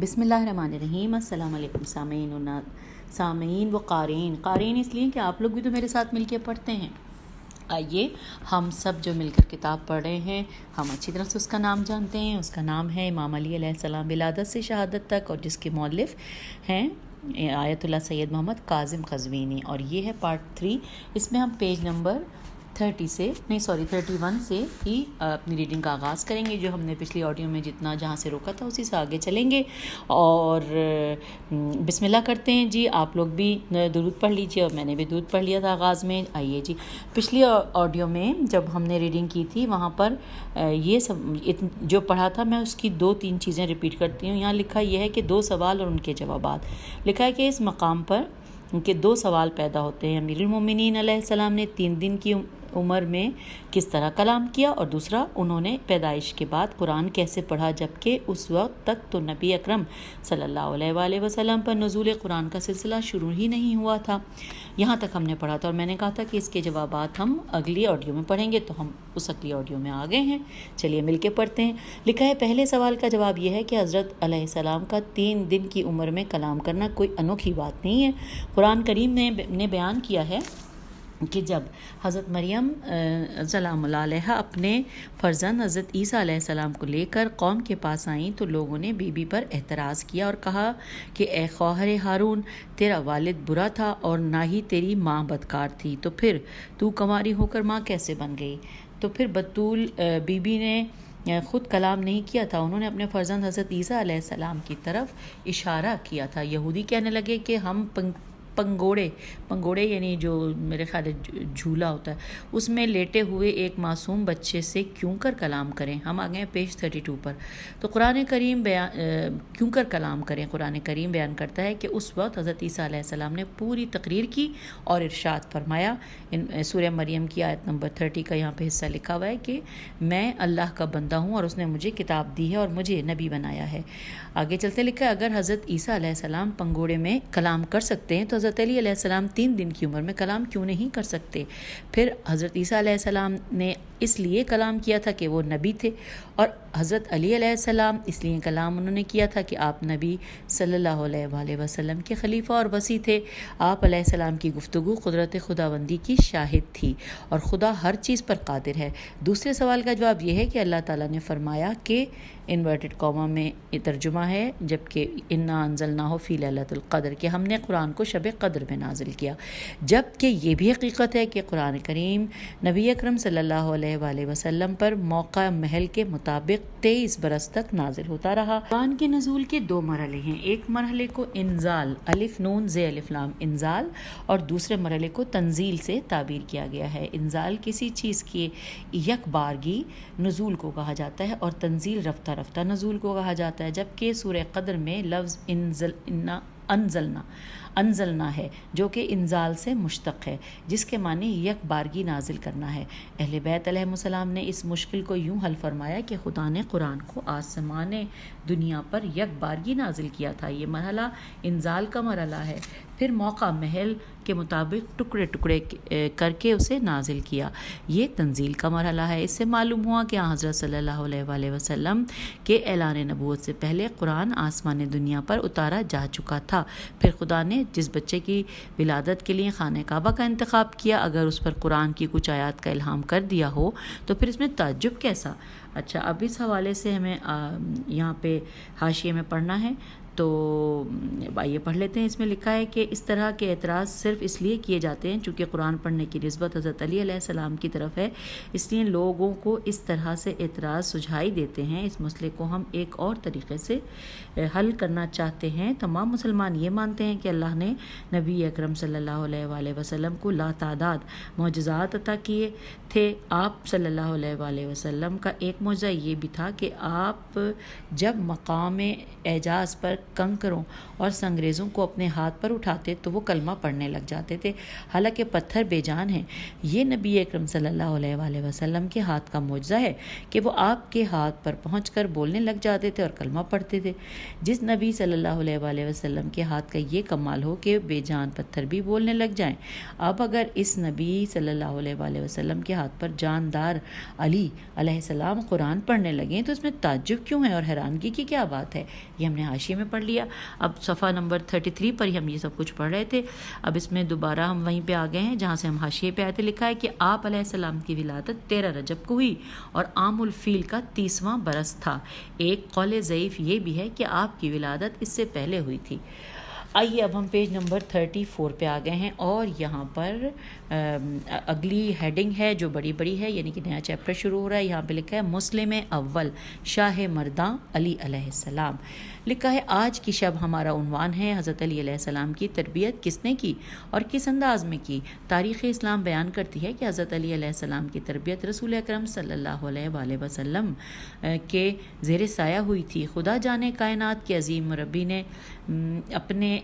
بسم اللہ الرحمن الرحیم۔ السلام علیکم سامعین و قارئین اس لیے کہ آپ لوگ بھی تو میرے ساتھ مل کے پڑھتے ہیں۔ آئیے ہم سب جو مل کر کتاب پڑھ رہے ہیں ہم اچھی طرح سے اس کا نام جانتے ہیں۔ اس کا نام ہے امام علی علیہ السلام ولادت سے شہادت تک، اور جس کے مؤلف ہیں آیت اللہ سید محمد کاظم قزوینی، اور یہ ہے پارٹ 3۔ اس میں ہم پیج نمبر 31 سے ہی اپنی ریڈنگ کا آغاز کریں گے، جو ہم نے پچھلی آڈیو میں جہاں سے روکا تھا اسی سے آگے چلیں گے۔ اور بسم اللہ کرتے ہیں جی۔ آپ لوگ بھی درود پڑھ لیجیے، اور میں نے بھی درود پڑھ لیا تھا آغاز میں۔ آئیے جی، پچھلی آڈیو میں جب ہم نے ریڈنگ کی تھی وہاں پر یہ سب جو پڑھا تھا، میں اس کی 2-3 چیزیں ریپیٹ کرتی ہوں۔ یہاں لکھا یہ ہے کہ 2 سوال اور ان کے جوابات۔ لکھا ہے کہ اس مقام پر ان کے 2 سوال پیدا ہوتے ہیں۔ امیر المومنین علیہ السلام نے 3 دن کی عمر میں کس طرح کلام کیا، اور دوسرا انہوں نے پیدائش کے بعد قرآن کیسے پڑھا، جبکہ اس وقت تک تو نبی اکرم صلی اللہ علیہ وآلہ وسلم پر نزول قرآن کا سلسلہ شروع ہی نہیں ہوا تھا۔ یہاں تک ہم نے پڑھا تھا، اور میں نے کہا تھا کہ اس کے جوابات ہم اگلی آڈیو میں پڑھیں گے، تو ہم اس اگلی آڈیو میں آ گئے ہیں۔ چلیے مل کے پڑھتے ہیں۔ لکھا ہے پہلے سوال کا جواب یہ ہے کہ حضرت علیہ السلام کا 3 دن کی عمر میں کلام کرنا کوئی انوکھی بات نہیں ہے۔ قرآن کریم نے بیان کیا ہے کہ جب حضرت مریم سلام اللہ علیہ اپنے فرزند حضرت عیسیٰ علیہ السلام کو لے کر قوم کے پاس آئیں، تو لوگوں نے بی بی پر اعتراض کیا اور کہا کہ اے خواہر ہارون، تیرا والد برا تھا اور نہ ہی تیری ماں بدکار تھی، تو پھر تو کنواری ہو کر ماں کیسے بن گئی؟ تو پھر بتول بی بی نے خود کلام نہیں کیا تھا، انہوں نے اپنے فرزند حضرت عیسیٰ علیہ السلام کی طرف اشارہ کیا تھا۔ یہودی کہنے لگے کہ ہم پنگوڑے یعنی جو میرے خیال جھولا ہوتا ہے، اس میں لیٹے ہوئے ایک معصوم بچے سے کیوں کر کلام کریں۔ ہم آ گئے پیج 32 پر۔ تو قرآن کریم کیوں کر کلام کریں، قرآن کریم بیان کرتا ہے کہ اس وقت حضرت عیسیٰ علیہ السلام نے پوری تقریر کی اور ارشاد فرمایا۔ سورہ مریم کی آیت نمبر 30 کا یہاں پہ حصہ لکھا ہوا ہے کہ میں اللہ کا بندہ ہوں اور اس نے مجھے کتاب دی ہے اور مجھے نبی بنایا ہے۔ آگے چلتے لکھا ہے اگر حضرت عیسیٰ علیہ السلام پنگوڑے میں کلام کر سکتے ہیں تو حضرت علی علیہ السلام 3 دن کی عمر میں کلام کیوں نہیں کر سکتے؟ پھر حضرت عیسیٰ علیہ السلام نے اس لیے کلام کیا تھا کہ وہ نبی تھے، اور حضرت علی علیہ السلام اس لیے کلام انہوں نے کیا تھا کہ آپ نبی صلی اللہ علیہ وآلہ وسلم کے خلیفہ اور وصی تھے۔ آپ علیہ السلام کی گفتگو قدرت خداوندی کی شاہد تھی، اور خدا ہر چیز پر قادر ہے۔ دوسرے سوال کا جواب یہ ہے کہ اللہ تعالیٰ نے فرمایا کہ انورٹڈ کاما میں یہ ترجمہ ہے، جبکہ انا انزلناہ فی لیلۃ القدر، کہ ہم نے قرآن کو شب قدر میں نازل کیا، جبکہ یہ بھی حقیقت ہے کہ قرآن کریم نبی اکرم صلی اللہ علیہ وآلہ وسلم پر موقع محل کے مطابق 23 برس تک نازل ہوتا رہا۔ قرآن کے نزول کے 2 مرحلے ہیں، ایک مرحلے کو انزال الف نون ز الف لام انزال، اور دوسرے مرحلے کو تنزیل سے تعبیر کیا گیا ہے۔ انزال کسی چیز کے یک بارگی نزول کو کہا جاتا ہے، اور تنزیل رفتہ رفتہ نزول کو کہا جاتا ہے، جبکہ سورہ قدر میں لفظ انزلنا ہے جو کہ انزال سے مشتق ہے، جس کے معنی یک بارگی نازل کرنا ہے۔ اہل بیت علیہ السلام نے اس مشکل کو یوں حل فرمایا کہ خدا نے قرآن کو آسمان دنیا پر یک بارگی نازل کیا تھا۔ یہ مرحلہ انزال کا مرحلہ ہے۔ پھر موقع محل کے مطابق ٹکڑے ٹکڑے کر کے اسے نازل کیا، یہ تنزیل کا مرحلہ ہے۔ اس سے معلوم ہوا کہ حضرت صلی اللہ علیہ وآلہ وسلم کے اعلان نبوت سے پہلے قرآن آسمان دنیا پر اتارا جا چکا تھا۔ پھر خدا نے جس بچے کی ولادت کے لیے خانہ کعبہ کا انتخاب کیا، اگر اس پر قرآن کی کچھ آیات کا الہام کر دیا ہو تو پھر اس میں تعجب کیسا؟ اچھا، اب اس حوالے سے ہمیں یہاں پہ حاشیے میں پڑھنا ہے، تو آئیے پڑھ لیتے ہیں۔ اس میں لکھا ہے کہ اس طرح کے اعتراض صرف اس لیے کیے جاتے ہیں چونکہ قرآن پڑھنے کی نسبت حضرت علی علیہ السلام کی طرف ہے، اس لیے لوگوں کو اس طرح سے اعتراض سجھائی دیتے ہیں۔ اس مسئلے کو ہم ایک اور طریقے سے حل کرنا چاہتے ہیں۔ تمام مسلمان یہ مانتے ہیں کہ اللہ نے نبی اکرم صلی اللہ علیہ وآلہ وسلم کو لا تعداد معجزات عطا کیے تھے۔ آپ صلی اللہ علیہ وآلہ وسلم کا ایک معجزہ یہ بھی تھا کہ آپ جب مقام اعجاز پر کنکروں اور سنگریزوں کو اپنے ہاتھ پر اٹھاتے تو وہ کلمہ پڑھنے لگ جاتے تھے، حالانکہ پتھر بے جان ہیں۔ یہ نبی اکرم صلی اللہ علیہ وآلہ وسلم کے ہاتھ کا معجزہ ہے کہ وہ آپ کے ہاتھ پر پہنچ کر بولنے لگ جاتے تھے اور کلمہ پڑھتے تھے۔ جس نبی صلی اللہ علیہ وآلہ وسلم کے ہاتھ کا یہ کمال ہو کہ بے جان پتھر بھی بولنے لگ جائیں، اب اگر اس نبی صلی اللہ علیہ وآلہ وسلم کے ہاتھ پر جاندار علی علیہ السلام قرآن پڑھنے لگیں تو اس میں تعجب کیوں ہے اور حیرانگی کی کیا بات ہے؟ یہ ہم نے حاشیے میں پڑھ لیا. اب صفحہ نمبر 33 پر ہی ہم یہ سب کچھ پڑھ رہے تھے. اب اس میں دوبارہ ہم وہیں پہ آ گئے ہیں جہاں سے ہم حاشیے پہ آئے تھے. لکھا ہے کہ آپ علیہ السلام کی ولادت 13 رجب کو ہوئی اور عام الفیل کا 30واں برس تھا. ایک قول ضعیف یہ بھی ہے کہ آپ کی ولادت اس سے پہلے ہوئی تھی. آئیے اب ہم پیج نمبر 34 پہ آ گئے ہیں اور یہاں پر اگلی ہیڈنگ ہے جو بڑی بڑی ہے، یعنی کہ نیا چیپٹر شروع ہو رہا ہے. یہاں پہ لکھا ہے مسلم اول شاہ مرداں علی علیہ السلام. لکھا ہے آج کی شب ہمارا عنوان ہے حضرت علی علیہ السلام کی تربیت کس نے کی اور کس انداز میں کی. تاریخ اسلام بیان کرتی ہے کہ حضرت علی علیہ السلام کی تربیت رسول اکرم صلی اللہ علیہ وآلہ وسلم کے زیر سایہ ہوئی تھی. خدا جانے کائنات کے عظیم مربی نے اپنے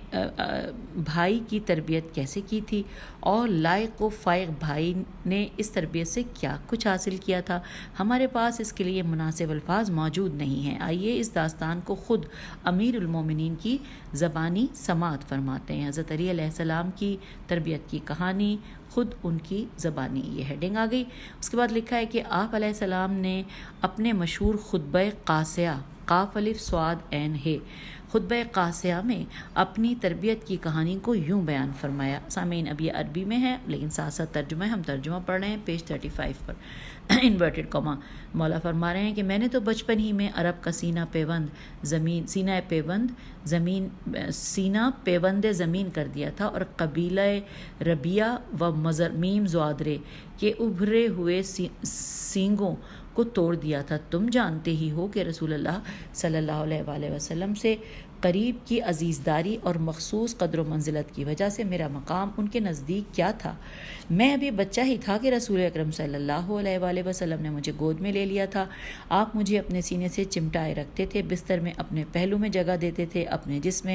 بھائی کی تربیت کیسے کی تھی اور لائق و فائق بھائی نے اس تربیت سے کیا کچھ حاصل کیا تھا. ہمارے پاس اس کے لیے مناسب الفاظ موجود نہیں ہیں. آئیے اس داستان کو خود امیر المومنین کی زبانی سماعت فرماتے ہیں. حضرت علی علیہ السلام کی تربیت کی کہانی خود ان کی زبانی. یہ ہیڈنگ آ گئی. اس کے بعد لکھا ہے کہ آپ علیہ السلام نے اپنے مشہور خطبہ قاسیہ قاف الف صاد عین ہے خطبہ قاسیہ میں اپنی تربیت کی کہانی کو یوں بیان فرمایا. سامعین اب یہ عربی میں ہے لیکن ساتھ ساتھ ترجمہ ہے. ہم ترجمہ پڑھ رہے ہیں پیج 35 پر. انورٹڈ کاما. مولا فرما رہے ہیں کہ میں نے تو بچپن ہی میں عرب کا سینہ پیوند زمین کر دیا تھا اور قبیلہ ربیہ و میم زوادرے کے ابھرے ہوئے سینگوں کو توڑ دیا تھا. تم جانتے ہی ہو کہ رسول اللہ صلی اللہ علیہ وآلہ وسلم سے قریب کی عزیزداری اور مخصوص قدر و منزلت کی وجہ سے میرا مقام ان کے نزدیک کیا تھا. میں ابھی بچہ ہی تھا کہ رسول اکرم صلی اللہ علیہ وآلہ وسلم نے مجھے گود میں لے لیا تھا. آپ مجھے اپنے سینے سے چمٹائے رکھتے تھے, بستر میں اپنے پہلو میں جگہ دیتے تھے, اپنے جسم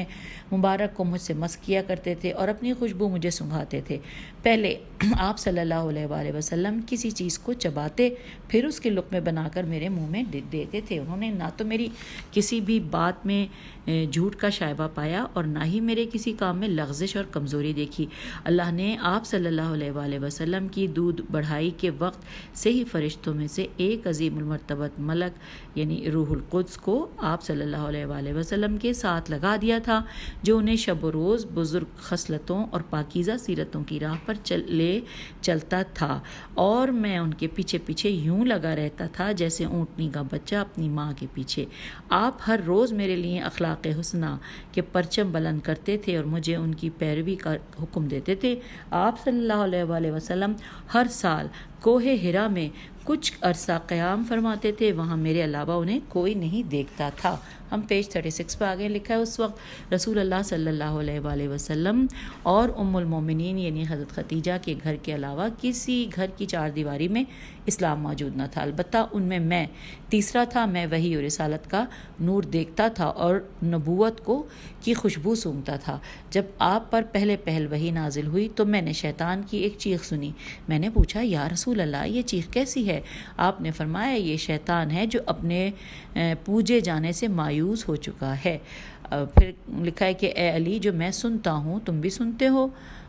مبارک کو مجھ سے مس کیا کرتے تھے اور اپنی خوشبو مجھے سنگھاتے تھے. پہلے آپ صلی اللہ علیہ وآلہ وسلم کسی چیز کو چباتے پھر اس کے لقمے بنا کر میرے منہ میں دیتے تھے. انہوں نے نہ تو میری کسی بھی بات میں جھوٹ کا شائبہ پایا اور نہ ہی میرے کسی کام میں لغزش اور کمزوری دیکھی. اللہ نے آپ صلی اللہ علیہ وآلہ وسلم کی دودھ بڑھائی کے وقت سے ہی فرشتوں میں سے ایک عظیم المرتبت ملک یعنی روح القدس کو آپ صلی اللہ علیہ وآلہ وسلم کے ساتھ لگا دیا تھا, جو انہیں شب و روز بزرگ خصلتوں اور پاکیزہ سیرتوں کی راہ پر چلتا تھا اور میں ان کے پیچھے پیچھے یوں لگا رہتا تھا جیسے اونٹنی کا بچہ اپنی ماں کے پیچھے. آپ ہر روز میرے لیے اخلاق حسنہ کے پرچم بلند کرتے تھے اور مجھے ان کی پیروی کا حکم دیتے تھے. آپ صلی اللہ علیہ وآلہ وسلم ہر سال کوہ ہرا میں کچھ عرصہ قیام فرماتے تھے, وہاں میرے علاوہ انہیں کوئی نہیں دیکھتا تھا. ہم پیج 36 پہ آگے لکھا ہے اس وقت رسول اللہ صلی اللہ علیہ وآلہ وسلم اور ام المومنین یعنی حضرت خدیجہ کے گھر کے علاوہ کسی گھر کی چار دیواری میں اسلام موجود نہ تھا. البتہ ان میں تیسرا تھا. میں وحی اور رسالت کا نور دیکھتا تھا اور نبوت کی خوشبو سونگھتا تھا. جب آپ پر پہل وحی نازل ہوئی تو میں نے شیطان کی ایک چیخ سنی. میں نے پوچھا یا رسول اللہ یہ چیخ کیسی ہے؟ آپ نے فرمایا یہ شیطان ہے جو اپنے پوجے جانے سے مایوس ہو چکا ہے. پھر لکھا ہے کہ اے علی جو میں سنتا ہوں تم بھی سنتے ہو,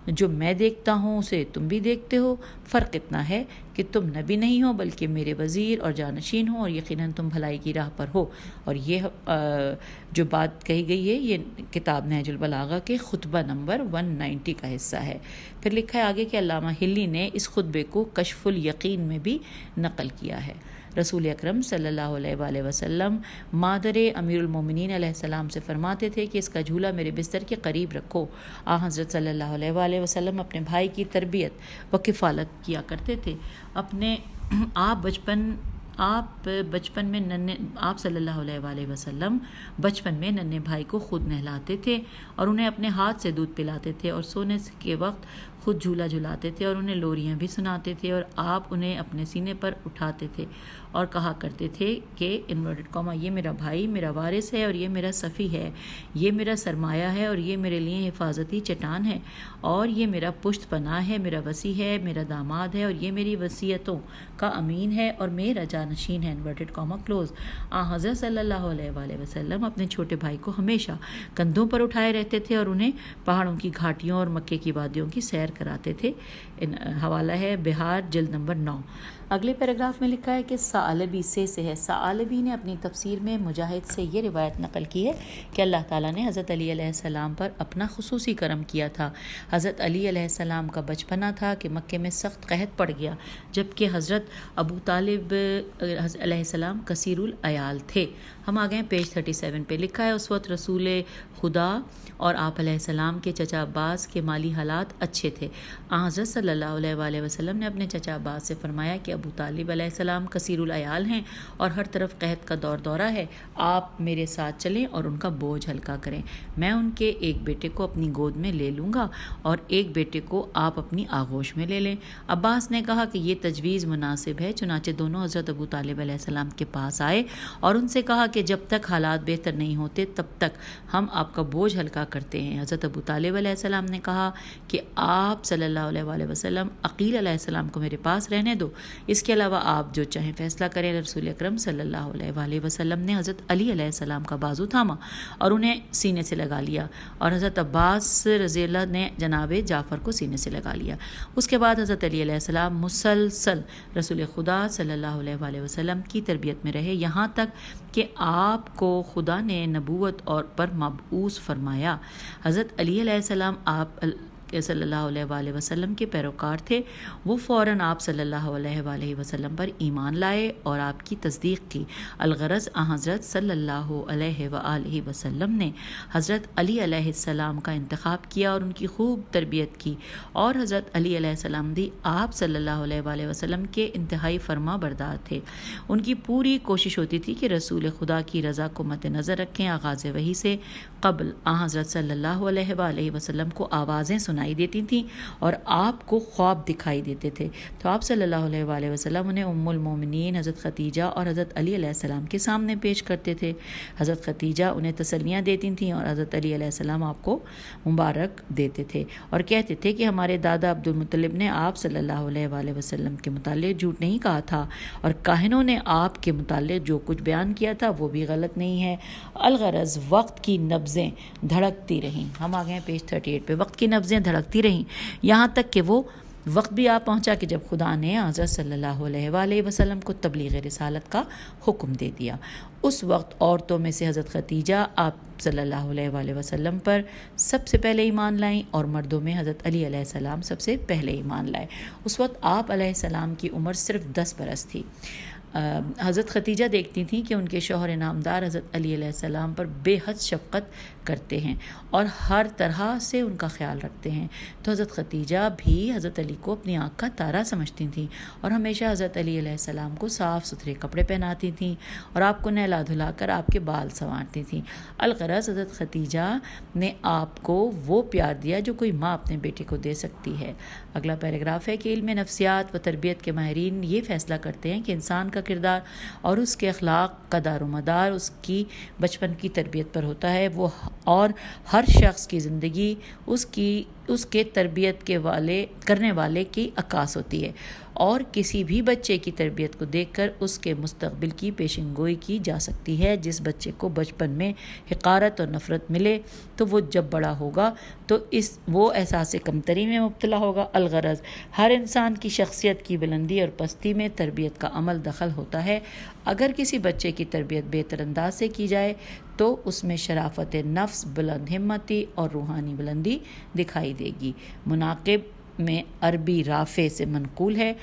جو میں دیکھتا ہوں اسے تم بھی دیکھتے ہو. فرق اتنا ہے کہ تم نبی نہیں ہو بلکہ میرے وزیر اور جانشین ہو اور یقیناً تم بھلائی کی راہ پر ہو. اور یہ جو بات کہی گئی ہے یہ کتاب نہج البلاغہ کے خطبہ نمبر 190 کا حصہ ہے. پھر لکھا ہے آگے کہ علامہ ہلی نے اس خطبے کو کشف الیقین میں بھی نقل کیا ہے. رسول اکرم صلی اللہ علیہ وآلہ وسلم مادر امیر المومنین علیہ السلام سے فرماتے تھے کہ اس کا جھولا میرے بستر کے قریب رکھو. حضرت صلی اللہ علیہ وآلہ وسلم اپنے بھائی کی تربیت و کفالت کیا کرتے تھے. آپ صلی اللہ علیہ وآلہ وسلم بچپن میں ننھے بھائی کو خود نہلاتے تھے اور انہیں اپنے ہاتھ سے دودھ پلاتے تھے اور سونے کے وقت خود جھولا جھلاتے تھے اور انہیں لوریاں بھی سناتے تھے اور آپ انہیں اپنے سینے پر اٹھاتے تھے اور کہا کرتے تھے کہ انورٹڈ کاما یہ میرا بھائی میرا وارث ہے اور یہ میرا صفی ہے, یہ میرا سرمایہ ہے اور یہ میرے لیے حفاظتی چٹان ہے اور یہ میرا پشت پناہ ہے, میرا وصی ہے, میرا داماد ہے اور یہ میری وصیتوں کا امین ہے اور میرا جانشین ہے. Inverted comma close. حضرت صلی اللہ علیہ وآلہ وسلم اپنے چھوٹے بھائی کو ہمیشہ کندھوں پر اٹھائے رہتے تھے اور انہیں پہاڑوں کی گھاٹیوں اور مکے کی وادیوں کی سیر کراتے تھے. حوالہ ہے بہار جلد نمبر 9. اگلے پیراگراف میں لکھا ہے کہ ثعلبی سے ہے. ثعلبی نے اپنی تفسیر میں مجاہد سے یہ روایت نقل کی ہے کہ اللہ تعالیٰ نے حضرت علی علیہ السلام پر اپنا خصوصی کرم کیا تھا. حضرت علی علیہ السلام کا بچپنا تھا کہ مکے میں سخت قحط پڑ گیا، جبکہ حضرت ابو طالب علیہ السلام کثیر العیال تھے. ہم آگئے پیج 37 پہ. لکھا ہے اس وقت رسول خدا اور آپ علیہ السلام کے چچا عباس کے مالی حالات اچھے تھے. حضرت صلی اللہ علیہ وآلہ وسلم نے اپنے چچا عباس سے فرمایا کہ ابو طالب علیہ السلام کثیر العیال ہیں اور ہر طرف قحط کا دورہ ہے، آپ میرے ساتھ چلیں اور ان کا بوجھ ہلکا کریں. میں ان کے ایک بیٹے کو اپنی گود میں لے لوں گا اور ایک بیٹے کو آپ اپنی آغوش میں لے لیں. عباس نے کہا کہ یہ تجویز مناسب ہے. چنانچہ دونوں حضرت ابو طالب علیہ السلام کے پاس آئے اور ان سے کہا کہ جب تک حالات بہتر نہیں ہوتے تب تک ہم آپ کا بوجھ ہلکا کرتے ہیں. حضرت ابو طالب علیہ السلام نے کہا کہ آپ صلی اللہ علیہ وآلہ وسلم عقیل علیہ السلام کو میرے پاس رہنے دو، اس کے علاوہ آپ جو چاہیں فیصلہ کریں. رسول اکرم صلی اللہ علیہ وآلہ وسلم نے حضرت علی علیہ السلام کا بازو تھاما اور انہیں سینے سے لگا لیا، اور حضرت عباس رضی اللہ نے جناب جعفر کو سینے سے لگا لیا. اس کے بعد حضرت علی علیہ السلام مسلسل رسول خدا صلی اللہ علیہ وآلہ وسلم کی تربیت میں رہے، یہاں تک کہ آپ کو خدا نے نبوت اور پر مبعوث فرمایا. حضرت علی علیہ السلام آپ صلی اللہ علیہ وآلہ وسلم کے پیروکار تھے. وہ فوراً آپ صلی اللہ علیہ وآلہ وسلم پر ایمان لائے اور آپ کی تصدیق کی. الغرض حضرت صلی اللہ علیہ وآلہ وسلم نے حضرت علی علیہ السلام کا انتخاب کیا اور ان کی خوب تربیت کی، اور حضرت علی علیہ السلام بھی آپ صلی اللہ علیہ وآلہ وسلم کے انتہائی فرما بردار تھے. ان کی پوری کوشش ہوتی تھی کہ رسول خدا کی رضا کو مد نظر رکھیں. آغاز وحی سے قبل حضرت صلی اللہ علیہ وآلہ وسلم کو آوازیں سنائی دیتی تھیں اور آپ کو خواب دکھائی دیتے تھے، تو آپ صلی اللہ علیہ وآلہ وسلم انہیں ام المومنین حضرت خدیجہ اور حضرت علی علیہ السلام کے سامنے پیش کرتے تھے. حضرت خدیجہ انہیں تسلیاں دیتی تھیں اور حضرت علی علیہ السلام آپ کو مبارک دیتے تھے اور کہتے تھے کہ ہمارے دادا عبد المطلب نے آپ صلی اللہ علیہ وآلہ وسلم کے متعلق جھوٹ نہیں کہا تھا، اور کاہنوں نے آپ کے متعلق جو کچھ بیان کیا تھا وہ بھی غلط نہیں ہے. الغرض وقت کی نبضیں دھڑکتی رہیں. ہم آ گئے پیج 38 پہ. وقت کی نبضیں دھڑکتی رہیں یہاں تک کہ وہ وقت بھی آ پہنچا کہ جب خدا نے حضرت صلی اللہ علیہ وآلہ وسلم کو تبلیغ رسالت کا حکم دے دیا. اس وقت عورتوں میں سے حضرت خدیجہ آپ صلی اللہ علیہ وآلہ وسلم پر سب سے پہلے ایمان لائیں اور مردوں میں حضرت علی علیہ السلام سب سے پہلے ایمان لائے. اس وقت آپ علیہ السلام کی عمر صرف 10 برس تھی. حضرت خدیجہ دیکھتی تھیں کہ ان کے شوہر نامدار حضرت علی علیہ السلام پر بے حد شفقت کرتے ہیں اور ہر طرح سے ان کا خیال رکھتے ہیں، تو حضرت خدیجہ بھی حضرت علی کو اپنی آنکھ کا تارا سمجھتی تھیں اور ہمیشہ حضرت علی علیہ السلام کو صاف ستھرے کپڑے پہناتی تھیں اور آپ کو نہلا دھلا کر آپ کے بال سنوارتی تھیں. الغرض حضرت خدیجہ نے آپ کو وہ پیار دیا جو کوئی ماں اپنے بیٹے کو دے سکتی ہے. اگلا پیراگراف ہے کہ علم نفسیات و تربیت کے ماہرین یہ فیصلہ کرتے ہیں کہ انسان کا کردار اور اس کے اخلاق کا دار و مدار اس کی بچپن کی تربیت پر ہوتا ہے. وہ اور ہر شخص کی زندگی اس کے تربیت کرنے والے کی عکاس ہوتی ہے، اور کسی بھی بچے کی تربیت کو دیکھ کر اس کے مستقبل کی پیشن گوئی کی جا سکتی ہے. جس بچے کو بچپن میں حقارت اور نفرت ملے تو وہ جب بڑا ہوگا تو وہ احساس کمتری میں مبتلا ہوگا. الغرض ہر انسان کی شخصیت کی بلندی اور پستی میں تربیت کا عمل دخل ہوتا ہے. اگر کسی بچے کی تربیت بہتر انداز سے کی جائے تو اس میں شرافت نفس، بلند ہمتی اور روحانی بلندی دکھائی دے گی. مناقب میں عربی رافع سے منقول ہے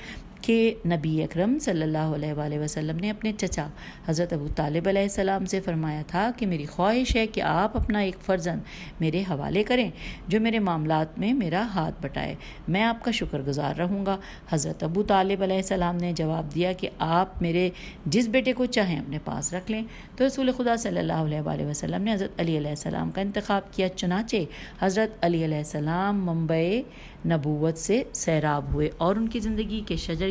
کہ نبی اکرم صلی اللہ علیہ وآلہ وسلم نے اپنے چچا حضرت ابو طالب علیہ السلام سے فرمایا تھا کہ میری خواہش ہے کہ آپ اپنا ایک فرزند میرے حوالے کریں جو میرے معاملات میں میرا ہاتھ بٹائے، میں آپ کا شکر گزار رہوں گا. حضرت ابو طالب علیہ السلام نے جواب دیا کہ آپ میرے جس بیٹے کو چاہیں اپنے پاس رکھ لیں. تو رسول خدا صلی اللہ علیہ وآلہ وسلم نے حضرت علی علیہ السلام کا انتخاب کیا. چنانچہ حضرت علی علیہ السلام منبع نبوت سے سیراب ہوئے اور ان کی زندگی کے شجر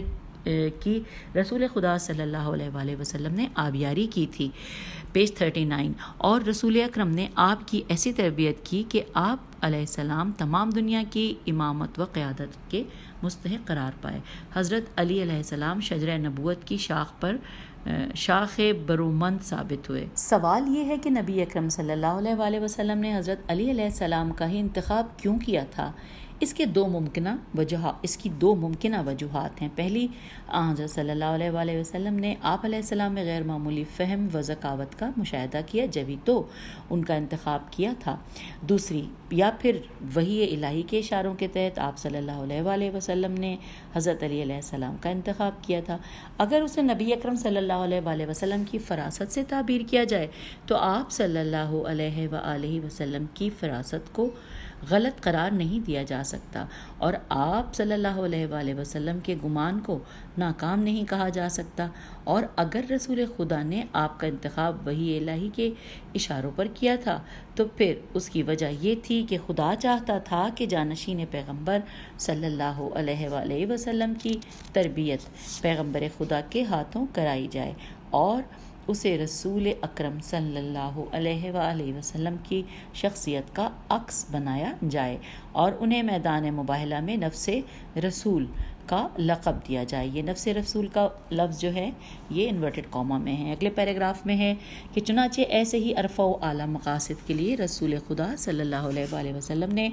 کی رسول خدا صلی اللہ علیہ وآلہ وسلم نے آبیاری کی تھی. پیج 39. اور رسول اکرم نے آپ کی ایسی تربیت کی کہ آپ علیہ السلام تمام دنیا کی امامت و قیادت کے مستحق قرار پائے. حضرت علی علیہ السلام شجرہ نبوت کی شاخ برومند ثابت ہوئے. سوال یہ ہے کہ نبی اکرم صلی اللہ علیہ وآلہ وسلم نے حضرت علی علیہ السلام کا ہی انتخاب کیوں کیا تھا؟ اس کی دو ممکنہ وجوہات ہیں۔ پہلی، حضرت صلی اللہ علیہ وآلہ وسلم نے آپ علیہ السلام میں غیر معمولی فہم و ذکاوت کا مشاہدہ کیا، جبھی تو ان کا انتخاب کیا تھا۔ دوسری، یا پھر وحی الہی کے اشاروں کے تحت آپ صلی اللہ علیہ وآلہ وسلم نے حضرت علی علیہ السلام کا انتخاب کیا تھا۔ اگر اسے نبی اکرم صلی اللہ علیہ وآلہ وسلم کی فراست سے تعبیر کیا جائے تو آپ صلی اللہ علیہ وآلہ وسلم کی فراست کو غلط قرار نہیں دیا جا سکتا، اور آپ صلی اللہ علیہ وآلہ وسلم کے گمان کو ناکام نہیں کہا جا سکتا۔ اور اگر رسول خدا نے آپ کا انتخاب وحی الہی کے اشاروں پر کیا تھا تو پھر اس کی وجہ یہ تھی کہ خدا چاہتا تھا کہ جانشین پیغمبر صلی اللہ علیہ وآلہ وسلم کی تربیت پیغمبر خدا کے ہاتھوں کرائی جائے اور اسے رسول اکرم صلی اللہ علیہ وآلہ وسلم کی شخصیت کا عکس بنایا جائے، اور انہیں میدان مباہلہ میں نفس رسول کا لقب دیا جائے۔ یہ نفس رسول کا لفظ جو ہے یہ انورٹڈ کاما میں ہے۔ اگلے پیراگراف میں ہے کہ چنانچہ ایسے ہی عرفہ و اعلیٰ مقاصد کے لیے رسول خدا صلی اللہ علیہ وآلہ وسلم نے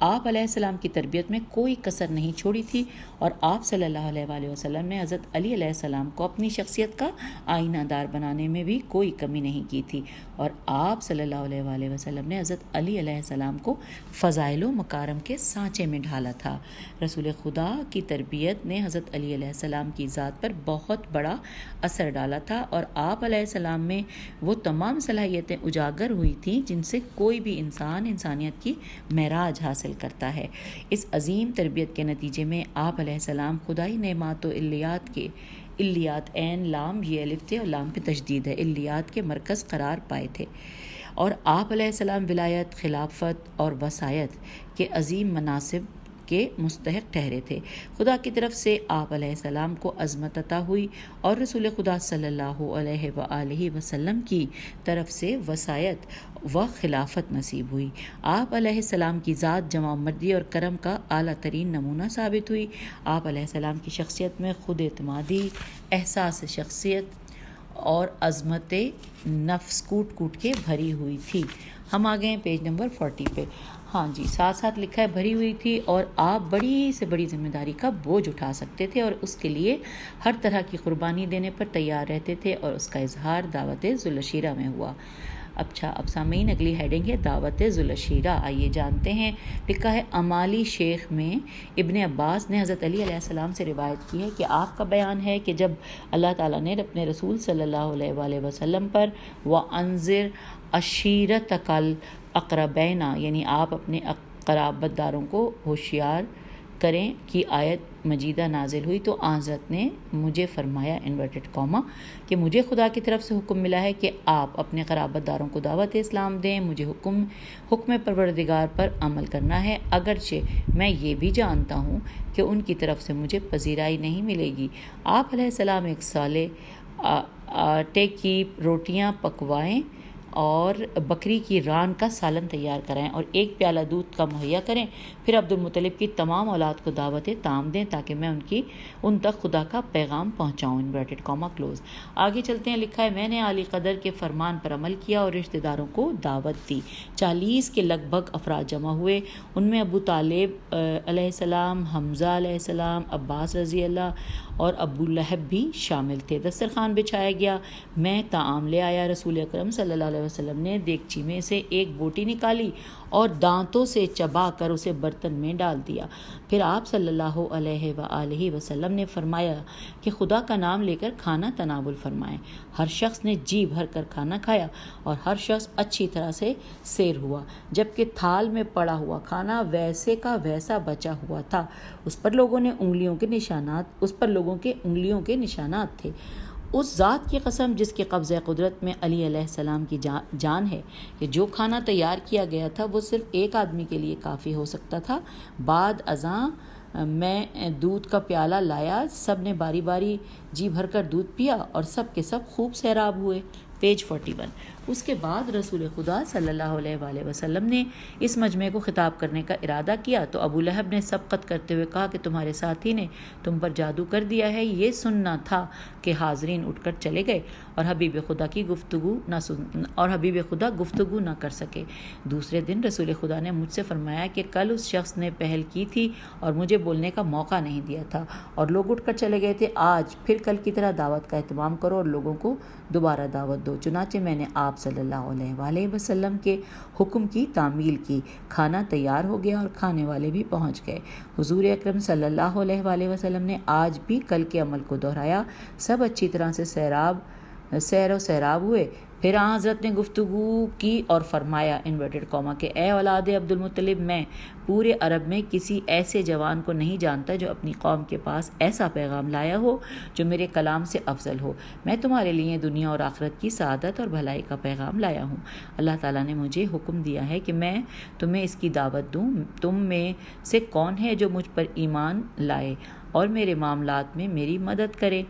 آپ علیہ السلام کی تربیت میں کوئی کسر نہیں چھوڑی تھی، اور آپ صلی اللہ علیہ وآلہ وسلم نے حضرت علی علیہ السلام کو اپنی شخصیت کا آئینہ دار بنانے میں بھی کوئی کمی نہیں کی تھی، اور آپ صلی اللہ علیہ وآلہ وسلم نے حضرت علی علیہ السلام کو فضائل و مکارم کے سانچے میں ڈھالا تھا۔ رسول خدا کی تربیت نے حضرت علی علیہ السلام کی ذات پر بہت بڑا اثر ڈالا تھا، اور آپ علیہ السلام میں وہ تمام صلاحیتیں اجاگر ہوئی تھیں جن سے کوئی بھی انسان انسانیت کی معراج حاصل کرتا ہے۔ اس عظیم تربیت کے نتیجے میں آپ علیہ السلام خدائی نعمات و الیات عین لام، یہ الف تھے اور لام پہ تشدید ہے، الیات کے مرکز قرار پائے تھے، اور آپ علیہ السلام ولایت، خلافت اور وصایت کے عظیم مناصب کے مستحق ٹھہرے تھے۔ خدا کی طرف سے آپ علیہ السلام کو عظمت عطا ہوئی، اور رسول خدا صلی اللہ علیہ وآلہ وسلم کی طرف سے وصایت و خلافت نصیب ہوئی۔ آپ علیہ السلام کی ذات جوان مردی اور کرم کا اعلیٰ ترین نمونہ ثابت ہوئی۔ آپ علیہ السلام کی شخصیت میں خود اعتمادی، احساس شخصیت اور عظمت نفس کوٹ کوٹ کے بھری ہوئی تھی۔ ہم آ گئے ہیں پیج نمبر 40 پہ۔ ہاں جی، ساتھ ساتھ لکھا ہے بھری ہوئی تھی، اور آپ بڑی سے بڑی ذمہ داری کا بوجھ اٹھا سکتے تھے اور اس کے لیے ہر طرح کی قربانی دینے پر تیار رہتے تھے، اور اس کا اظہار دعوت ذوالعشیرہ میں ہوا۔ اچھا، اب سامعین اگلی ہیڈنگ ہے دعوت ذوالعشیرہ۔ آئیے جانتے ہیں۔ لکھا ہے امالی شیخ میں ابن عباس نے حضرت علی علیہ السلام سے روایت کی ہے کہ آپ کا بیان ہے کہ جب اللہ تعالیٰ نے اپنے رسول صلی اللہ علیہ وآلہ وسلم پر وَأَنذِرْ عَشِيرَتَكَ الْأَقْرَبِينَ، یعنی آپ اپنے قرابت داروں کو ہوشیار کریں کی آیت مجیدہ نازل ہوئی تو حضرت نے مجھے فرمایا انورٹڈ کاما کہ مجھے خدا کی طرف سے حکم ملا ہے کہ آپ اپنے قرابت داروں کو دعوت اسلام دیں۔ مجھے حکم پروردگار پر عمل کرنا ہے، اگرچہ میں یہ بھی جانتا ہوں کہ ان کی طرف سے مجھے پذیرائی نہیں ملے گی۔ آپ علیہ السلام ایک سالے آٹے کی روٹیاں پکوائیں اور بکری کی ران کا سالن تیار کرائیں اور ایک پیالہ دودھ کا مہیا کریں، پھر عبد المطلب کی تمام اولاد کو دعوت تام دیں تاکہ میں ان تک خدا کا پیغام پہنچاؤں۔ Inverted comma close. آگے چلتے ہیں۔ لکھا ہے میں نے علی قدر کے فرمان پر عمل کیا اور رشتہ داروں کو دعوت دی۔ 40 کے لگ بھگ افراد جمع ہوئے، ان میں ابو طالب علیہ السلام، حمزہ علیہ السلام، عباس رضی اللہ اور ابو لہب بھی شامل تھے۔ دسترخوان بچھایا گیا، میں طعام لے آیا۔ رسول اکرم صلی اللہ علیہ وسلم نے دیگچی میں سے ایک بوٹی نکالی اور دانتوں سے چبا کر اسے برتن میں ڈال دیا۔ پھر آپ صلی اللہ علیہ وآلہ وسلم نے فرمایا کہ خدا کا نام لے کر کھانا تناول فرمائیں۔ ہر شخص نے جی بھر کر کھانا کھایا اور ہر شخص اچھی طرح سے سیر ہوا، جبکہ تھال میں پڑا ہوا کھانا ویسے کا ویسا بچا ہوا تھا۔ اس پر لوگوں کے انگلیوں کے نشانات تھے۔ اس ذات کی قسم جس کے قبضہ قدرت میں علی علیہ السلام کی جان ہے کہ جو کھانا تیار کیا گیا تھا وہ صرف ایک آدمی کے لیے کافی ہو سکتا تھا۔ بعد ازاں میں دودھ کا پیالہ لایا، سب نے باری باری جی بھر کر دودھ پیا اور سب کے سب خوب سیراب ہوئے۔ پیج 41۔ اس کے بعد رسول خدا صلی اللہ علیہ وآلہ وسلم نے اس مجمع کو خطاب کرنے کا ارادہ کیا تو ابو لہب نے سبقت کرتے ہوئے کہا کہ تمہارے ساتھی نے تم پر جادو کر دیا ہے۔ یہ سننا تھا کہ حاضرین اٹھ کر چلے گئے اور حبیب خدا گفتگو نہ کر سکے۔ دوسرے دن رسول خدا نے مجھ سے فرمایا کہ کل اس شخص نے پہل کی تھی اور مجھے بولنے کا موقع نہیں دیا تھا اور لوگ اٹھ کر چلے گئے تھے۔ آج پھر کل کی طرح دعوت کا اہتمام کرو اور لوگوں کو دوبارہ دعوت دو۔ چنانچہ میں نے آپ صلی اللہ علیہ وآلہ وسلم کے حکم کی تعمیل کی، کھانا تیار ہو گیا اور کھانے والے بھی پہنچ گئے۔ حضور اکرم صلی اللہ علیہ وآلہ وسلم نے آج بھی کل کے عمل کو دہرایا۔ سب اچھی طرح سے سیر و سیراب ہوئے۔ پھر حضرت نے گفتگو کی اور فرمایا انورٹڈ کاما کہ اے اولاد عبد المطلب، میں پورے عرب میں کسی ایسے جوان کو نہیں جانتا جو اپنی قوم کے پاس ایسا پیغام لایا ہو جو میرے کلام سے افضل ہو۔ میں تمہارے لیے دنیا اور آخرت کی سعادت اور بھلائی کا پیغام لایا ہوں۔ اللہ تعالیٰ نے مجھے حکم دیا ہے کہ میں تمہیں اس کی دعوت دوں۔ تم میں سے کون ہے جو مجھ پر ایمان لائے اور میرے معاملات میں میری مدد کرے؟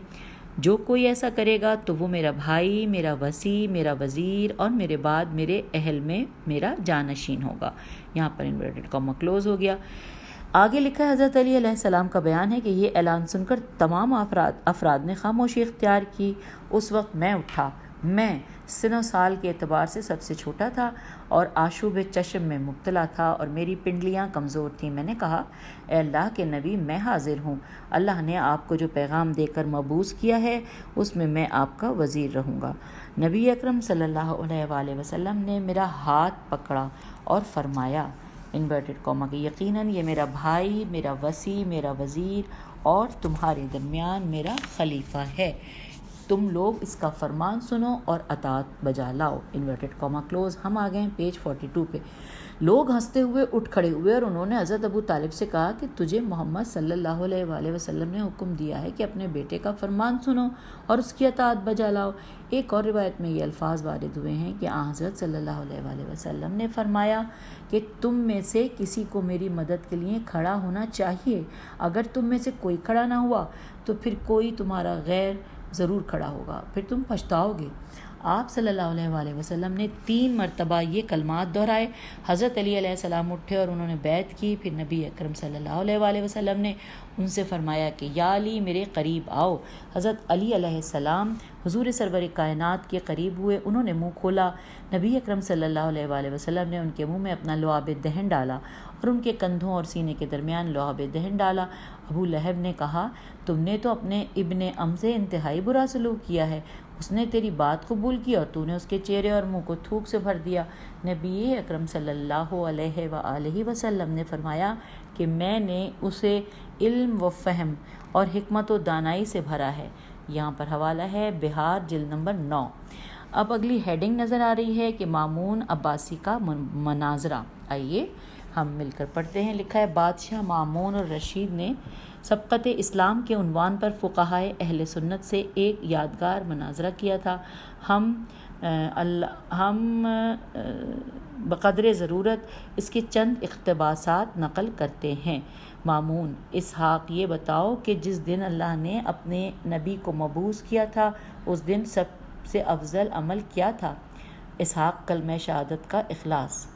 جو کوئی ایسا کرے گا تو وہ میرا بھائی، میرا وصی، میرا وزیر اور میرے بعد میرے اہل میں میرا جانشین ہوگا۔ یہاں پر انورٹڈ کاما کلوز ہو گیا۔ آگے لکھا ہے حضرت علی علیہ السلام کا بیان ہے کہ یہ اعلان سن کر تمام افراد نے خاموشی اختیار کی۔ اس وقت میں اٹھا۔ میں سن و سال کے اعتبار سے سب سے چھوٹا تھا اور آشوب چشم میں مبتلا تھا اور میری پنڈلیاں کمزور تھیں۔ میں نے کہا اے اللہ کے نبی، میں حاضر ہوں۔ اللہ نے آپ کو جو پیغام دے کر مبعوث کیا ہے اس میں آپ کا وزیر رہوں گا۔ نبی اکرم صلی اللہ علیہ وآلہ وسلم نے میرا ہاتھ پکڑا اور فرمایا انورٹڈ کاما کہ یقیناً یہ میرا بھائی، میرا وصی، میرا وزیر اور تمہارے درمیان میرا خلیفہ ہے۔ تم لوگ اس کا فرمان سنو اور اطاعت بجا لاؤ۔ Inverted comma close. ہم آ گئے ہیں پیج 42 پہ۔ لوگ ہنستے ہوئے اٹھ کھڑے ہوئے اور انہوں نے حضرت ابو طالب سے کہا کہ تجھے محمد صلی اللہ علیہ وآلہ وسلم نے حکم دیا ہے کہ اپنے بیٹے کا فرمان سنو اور اس کی اطاعت بجا لاؤ۔ ایک اور روایت میں یہ الفاظ وارد ہوئے ہیں کہ حضرت صلی اللہ علیہ وآلہ وسلم نے فرمایا کہ تم میں سے کسی کو میری مدد کے لیے کھڑا ہونا چاہیے۔ اگر تم میں سے کوئی کھڑا نہ ہوا تو پھر کوئی تمہارا غیر ضرور کھڑا ہوگا، پھر تم پچھتاؤ گے۔ آپ صلی اللہ علیہ وآلہ وسلم نے 3 مرتبہ یہ کلمات دہرائے۔ حضرت علی علیہ السلام اٹھے اور انہوں نے بیعت کی۔ پھر نبی اکرم صلی اللہ علیہ وآلہ وسلم نے ان سے فرمایا کہ یا علی میرے قریب آؤ۔ حضرت علی علیہ السلام حضور سرور کائنات کے قریب ہوئے۔ انہوں نے منہ کھولا۔ نبی اکرم صلی اللہ علیہ وآلہ وسلم نے ان کے منہ میں اپنا لعاب دہن ڈالا اور ان کے کندھوں اور سینے کے درمیان لعاب دہن ڈالا۔ ابو لہب نے کہا تم نے تو اپنے ابن ام سے انتہائی برا سلوک کیا ہے۔ اس نے تیری بات قبول کی اور تو نے اس کے چہرے اور منہ کو تھوک سے بھر دیا۔ نبی اکرم صلی اللہ علیہ وآلہ وسلم نے فرمایا کہ میں نے اسے علم و فہم اور حکمت و دانائی سے بھرا ہے۔ یہاں پر حوالہ ہے بہار جلد نمبر 9۔ اب اگلی ہیڈنگ نظر آ رہی ہے کہ مامون عباسی کا مناظرہ۔ آئیے ہم مل کر پڑھتے ہیں۔ لکھا ہے بادشاہ مامون اور رشید نے سبقت اسلام کے عنوان پر فقہائے اہل سنت سے ایک یادگار مناظرہ کیا تھا۔ ہم بقدر ضرورت اس کے چند اقتباسات نقل کرتے ہیں۔ مامون: اسحاق یہ بتاؤ کہ جس دن اللہ نے اپنے نبی کو مبعوث کیا تھا اس دن سب سے افضل عمل کیا تھا؟ اسحاق: کلمہ شہادت کا اخلاص۔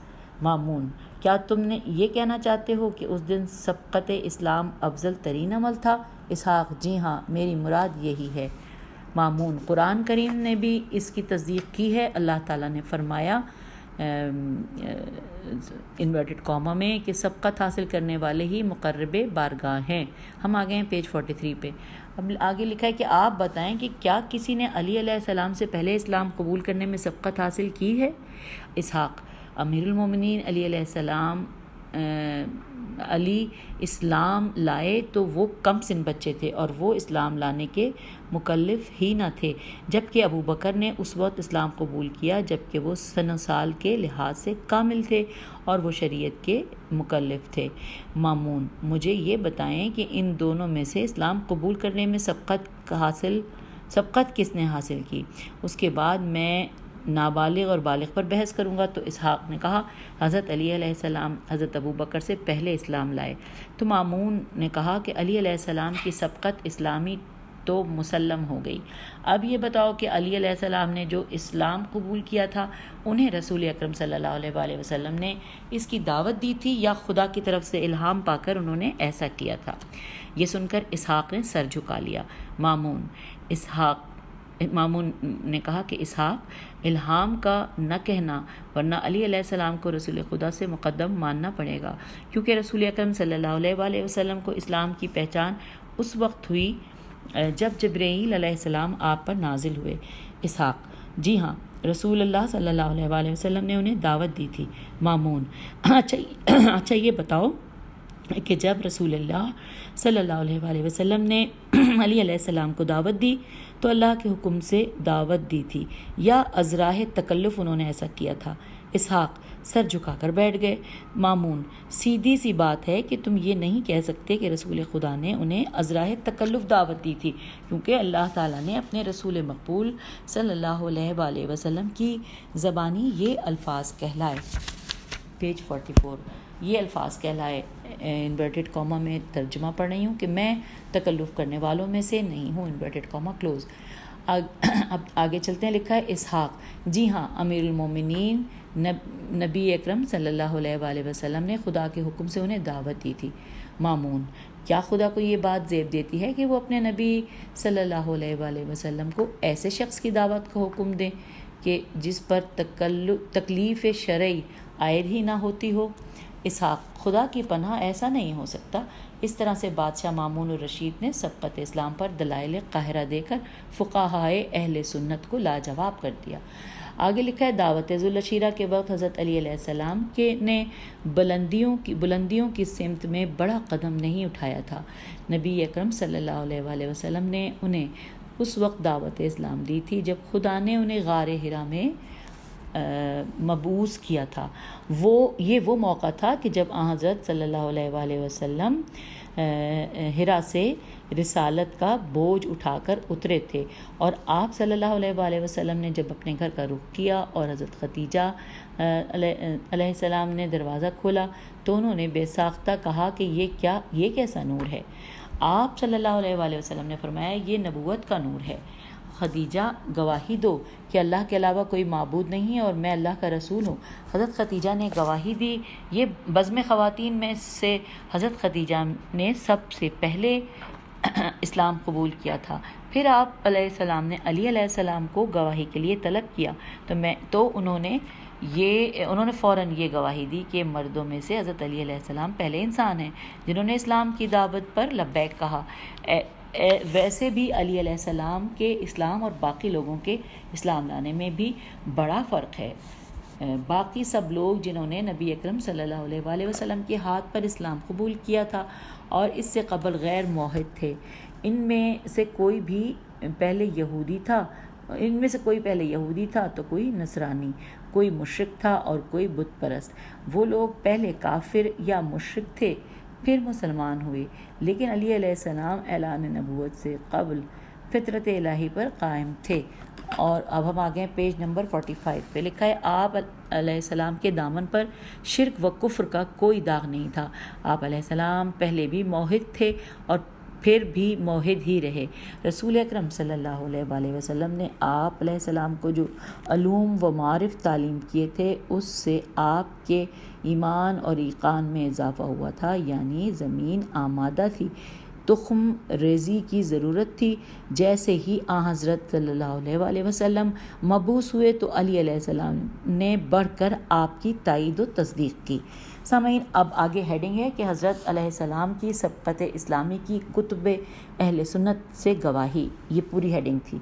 مامون: کیا تم نے یہ کہنا چاہتے ہو کہ اس دن سبقت اسلام افضل ترین عمل تھا؟ اسحاق: جی ہاں، میری مراد یہی ہے۔ مامون: قرآن کریم نے بھی اس کی تصدیق کی ہے۔ اللہ تعالیٰ نے فرمایا انورٹڈ کاما میں کہ سبقت حاصل کرنے والے ہی مقرب بارگاہ ہیں۔ ہم آگے ہیں پیج 43 پہ۔ اب آگے لکھا ہے کہ آپ بتائیں کہ کیا کسی نے علی علیہ السلام سے پہلے اسلام قبول کرنے میں سبقت حاصل کی ہے؟ اسحاق: امیر المومنین علی علیہ السلام علی اسلام لائے تو وہ کم سن بچے تھے اور وہ اسلام لانے کے مکلف ہی نہ تھے، جبکہ ابو بکر نے اس وقت اسلام قبول کیا جبکہ وہ سن و سال کے لحاظ سے کامل تھے اور وہ شریعت کے مکلف تھے۔ مامون: مجھے یہ بتائیں کہ ان دونوں میں سے اسلام قبول کرنے میں سبقت کس نے حاصل کی؟ اس کے بعد میں نابالغ اور بالغ پر بحث کروں گا۔ تو اسحاق نے کہا حضرت علی علیہ السلام حضرت ابو بکر سے پہلے اسلام لائے۔ تو مامون نے کہا کہ علی علیہ السلام کی سبقت اسلامی تو مسلم ہو گئی۔ اب یہ بتاؤ کہ علی علیہ السلام نے جو اسلام قبول کیا تھا انہیں رسول اکرم صلی اللہ علیہ وآلہ وسلم نے اس کی دعوت دی تھی یا خدا کی طرف سے الہام پا کر انہوں نے ایسا کیا تھا؟ یہ سن کر اسحاق نے سر جھکا لیا۔ مامون نے کہا کہ اسحاق، الہام کا نہ کہنا، ورنہ علی علیہ السلام کو رسول خدا سے مقدم ماننا پڑے گا، کیونکہ رسول اکرم صلی اللہ علیہ وآلہ وسلم کو اسلام کی پہچان اس وقت ہوئی جب جبرائیل علیہ السلام آپ پر نازل ہوئے۔ اسحاق: جی ہاں، رسول اللہ صلی اللہ علیہ وآلہ وسلم نے انہیں دعوت دی تھی۔ مامون: اچھا یہ بتاؤ کہ جب رسول اللہ صلی اللہ علیہ وآلہ وسلم نے علی علیہ السلام کو دعوت دی تو اللہ کے حکم سے دعوت دی تھی یا ازراہ تکلف انہوں نے ایسا کیا تھا؟ اسحاق سر جھکا کر بیٹھ گئے۔ مامون: سیدھی سی بات ہے کہ تم یہ نہیں کہہ سکتے کہ رسول خدا نے انہیں ازراہ تکلف دعوت دی تھی، کیونکہ اللہ تعالیٰ نے اپنے رسول مقبول صلی اللہ علیہ وآلہ وسلم کی زبانی یہ الفاظ کہلائے، پیج 44، یہ الفاظ کہلائے، انورٹڈ کاما میں ترجمہ پڑھ رہی ہوں کہ میں تکلف کرنے والوں میں سے نہیں ہوں، انورٹڈ کاما کلوز۔ اب آگے چلتے ہیں، لکھا ہے اسحاق: جی ہاں، امیر المومنین نبی اکرم صلی اللہ علیہ وآلہ وسلم نے خدا کے حکم سے انہیں دعوت دی تھی۔ مامون: کیا خدا کو یہ بات زیب دیتی ہے کہ وہ اپنے نبی صلی اللہ علیہ وآلہ وسلم کو ایسے شخص کی دعوت کا حکم دیں کہ جس پر تکلیف شرعی عائد ہی نہ ہوتی ہو؟ اسحاق: خدا کی پناہ، ایسا نہیں ہو سکتا۔ اس طرح سے بادشاہ مامون الرشید نے سبقت اسلام پر دلائل قاہرہ دے کر فقہائے اہل سنت کو لاجواب کر دیا۔ آگے لکھا ہے، دعوت ذوالعشیرہ کے وقت حضرت علی علیہ السلام نے بلندیوں کی سمت میں بڑا قدم نہیں اٹھایا تھا۔ نبی اکرم صلی اللہ علیہ وآلہ وسلم نے انہیں اس وقت دعوت اسلام دی تھی جب خدا نے انہیں غار حرا میں مبعوث کیا تھا۔ یہ وہ موقع تھا کہ جب حضرت صلی اللہ علیہ وآلہ وسلم حرا سے رسالت کا بوجھ اٹھا کر اترے تھے، اور آپ صلی اللہ علیہ وآلہ وسلم نے جب اپنے گھر کا رخ کیا اور حضرت خدیجہ علیہ السلام نے دروازہ کھولا تو انہوں نے بے ساختہ کہا کہ یہ کیسا نور ہے؟ آپ صلی اللہ علیہ وآلہ وسلم نے فرمایا، یہ نبوت کا نور ہے۔ خدیجہ، گواہی دو کہ اللہ کے علاوہ کوئی معبود نہیں ہے اور میں اللہ کا رسول ہوں۔ حضرت خدیجہ نے گواہی دی۔ یہ بزم خواتین میں سے حضرت خدیجہ نے سب سے پہلے اسلام قبول کیا تھا۔ پھر آپ علیہ السلام نے علی علیہ السلام کو گواہی کے لیے طلب کیا تو انہوں نے فوراً یہ گواہی دی کہ مردوں میں سے حضرت علی علیہ السلام پہلے انسان ہیں جنہوں نے اسلام کی دعوت پر لبیک کہا۔ ویسے بھی علی علیہ السلام کے اسلام اور باقی لوگوں کے اسلام لانے میں بھی بڑا فرق ہے۔ باقی سب لوگ جنہوں نے نبی اکرم صلی اللہ علیہ وآلہ وسلم کے ہاتھ پر اسلام قبول کیا تھا اور اس سے قبل غیر موحد تھے، ان میں سے کوئی پہلے یہودی تھا تو کوئی نصرانی، کوئی مشرک تھا اور کوئی بت پرست۔ وہ لوگ پہلے کافر یا مشرک تھے، پھر مسلمان ہوئے، لیکن علی علیہ السلام اعلان نبوت سے قبل فطرت الہی پر قائم تھے۔ اور اب ہم آگے ہیں، پیج نمبر 45 پہ لکھا ہے، آپ علیہ السلام کے دامن پر شرک و کفر کا کوئی داغ نہیں تھا۔ آپ علیہ السلام پہلے بھی موحد تھے اور پھر بھی موحد ہی رہے۔ رسول اکرم صلی اللہ علیہ وآلہ وسلم نے آپ علیہ السلام کو جو علوم و معارف تعلیم کیے تھے اس سے آپ کے ایمان اور ایقان میں اضافہ ہوا تھا، یعنی زمین آمادہ تھی، تخم ریزی کی ضرورت تھی۔ جیسے ہی حضرت صلی اللہ علیہ وآلہ وسلم مبعوث ہوئے تو علی علیہ السلام نے بڑھ کر آپ کی تائید و تصدیق کی۔ سامعین، اب آگے ہیڈنگ ہے کہ حضرت علیہ السلام کی سبقت اسلامی کی کتب اہل سنت سے گواہی، یہ پوری ہیڈنگ تھی۔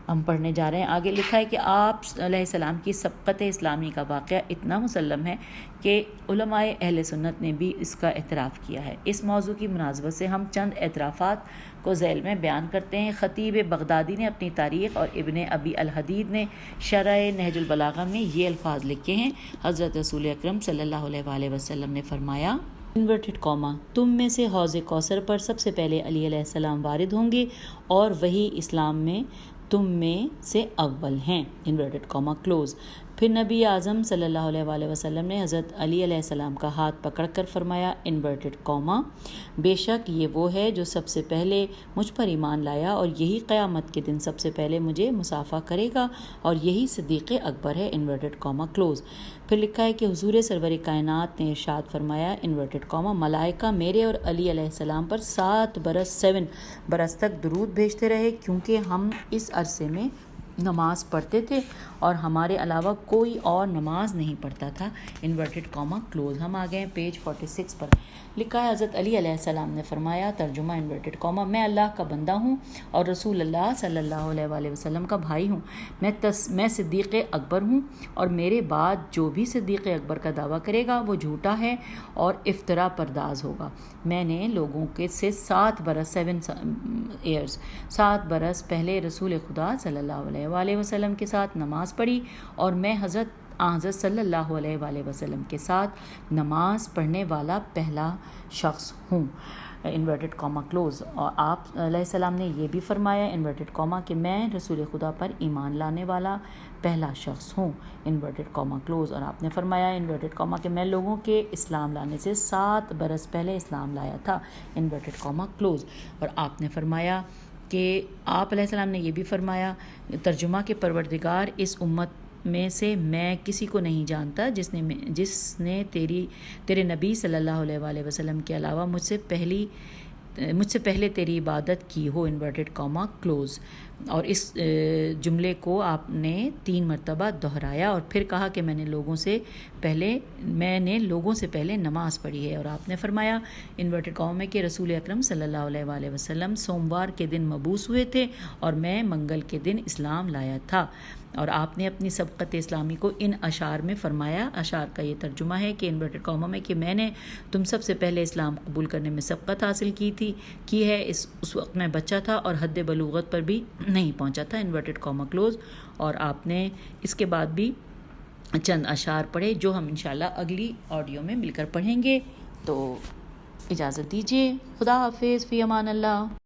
ہم پڑھنے جا رہے ہیں، آگے لکھا ہے کہ آپ علیہ السلام کی سبقت اسلامی کا واقعہ اتنا مسلم ہے کہ علماء اہل سنت نے بھی اس کا اعتراف کیا ہے۔ اس موضوع کی مناسبت سے ہم چند اعترافات کو ذیل میں بیان کرتے ہیں۔ خطیب بغدادی نے اپنی تاریخ اور ابن ابی الحدید نے شرح نہج البلاغہ میں یہ الفاظ لکھے ہیں، حضرت رسول اکرم صلی اللہ علیہ وآلہ وسلم نے فرمایا، انورٹڈ کاما، تم میں سے حوض کوثر پر سب سے پہلے علی علیہ السلام وارد ہوں گے اور وہی اسلام میں تم میں سے اول ہیں، انورٹڈ کاما کلوز۔ پھر نبی اعظم صلی اللہ علیہ وآلہ وسلم نے حضرت علی علیہ السلام کا ہاتھ پکڑ کر فرمایا انورٹڈ کوما، بے شک یہ وہ ہے جو سب سے پہلے مجھ پر ایمان لایا اور یہی قیامت کے دن سب سے پہلے مجھے مصافحہ کرے گا اور یہی صدیق اکبر ہے انورٹڈ کوما کلوز۔ پھر لکھا ہے کہ حضور سرور کائنات نے ارشاد فرمایا انورٹڈ کوما، ملائکہ میرے اور علی علیہ السلام پر 7 برس تک درود بھیجتے رہے، کیونکہ ہم اس عرصے میں نماز پڑھتے تھے اور ہمارے علاوہ کوئی اور نماز نہیں پڑھتا تھا، انورٹڈ کوما کلوز۔ ہم آ گئے پیج 46 پر، لکھا ہے حضرت علی علیہ السلام نے فرمایا ترجمہ انورٹڈ کوما، میں اللہ کا بندہ ہوں اور رسول اللہ صلی اللہ علیہ وآلہ وسلم کا بھائی ہوں، میں صدیق اکبر ہوں، اور میرے بعد جو بھی صدیق اکبر کا دعویٰ کرے گا وہ جھوٹا ہے اور افترا پرداز ہوگا۔ میں نے لوگوں کے سے 7 برس پہلے رسول خدا صلی اللہ علیہ وآلہ وسلم کے ساتھ نماز پڑھی، اور میں حضرت صلی اللہ علیہ وآلہ وسلم کے ساتھ نماز پڑھنے والا پہلا شخص ہوں، انورٹڈ کوما کلوز۔ اور آپ علیہ السلام نے یہ بھی فرمایا انورٹڈ کوما کہ میں رسول خدا پر ایمان لانے والا پہلا شخص ہوں، انورٹڈ کوما کلوز۔ اور آپ نے فرمایا انورٹڈ کوما کہ میں لوگوں کے اسلام لانے سے 7 برس پہلے اسلام لایا تھا، انورٹڈ کوما کلوز۔ اور آپ نے فرمایا کہ آپ علیہ السلام نے یہ بھی فرمایا ترجمہ کہ پروردگار اس امت میں سے میں کسی کو نہیں جانتا جس نے تیرے نبی صلی اللہ علیہ وآلہ وسلم کے علاوہ مجھ سے پہلے تیری عبادت کی ہو، انورٹڈ کوما کلوز۔ اور اس جملے کو آپ نے 3 مرتبہ دہرایا اور پھر کہا کہ میں نے لوگوں سے پہلے نماز پڑھی ہے۔ اور آپ نے فرمایا انورٹڈ کوما میں کہ رسول اکرم صلی اللہ علیہ وآلہ وسلم سوموار کے دن مبعوث ہوئے تھے اور میں منگل کے دن اسلام لایا تھا۔ اور آپ نے اپنی سبقت اسلامی کو ان اشعار میں فرمایا، اشعار کا یہ ترجمہ ہے کہ انورٹڈ کوما میں کہ میں نے تم سب سے پہلے اسلام قبول کرنے میں سبقت حاصل کی ہے، اس وقت میں بچہ تھا اور حد بلوغت پر بھی نہیں پہنچا تھا، انورٹڈ کوما کلوز۔ اور آپ نے اس کے بعد بھی چند اشعار پڑھے جو ہم انشاءاللہ اگلی آڈیو میں مل کر پڑھیں گے۔ تو اجازت دیجیے، خدا حافظ، فی امان اللہ۔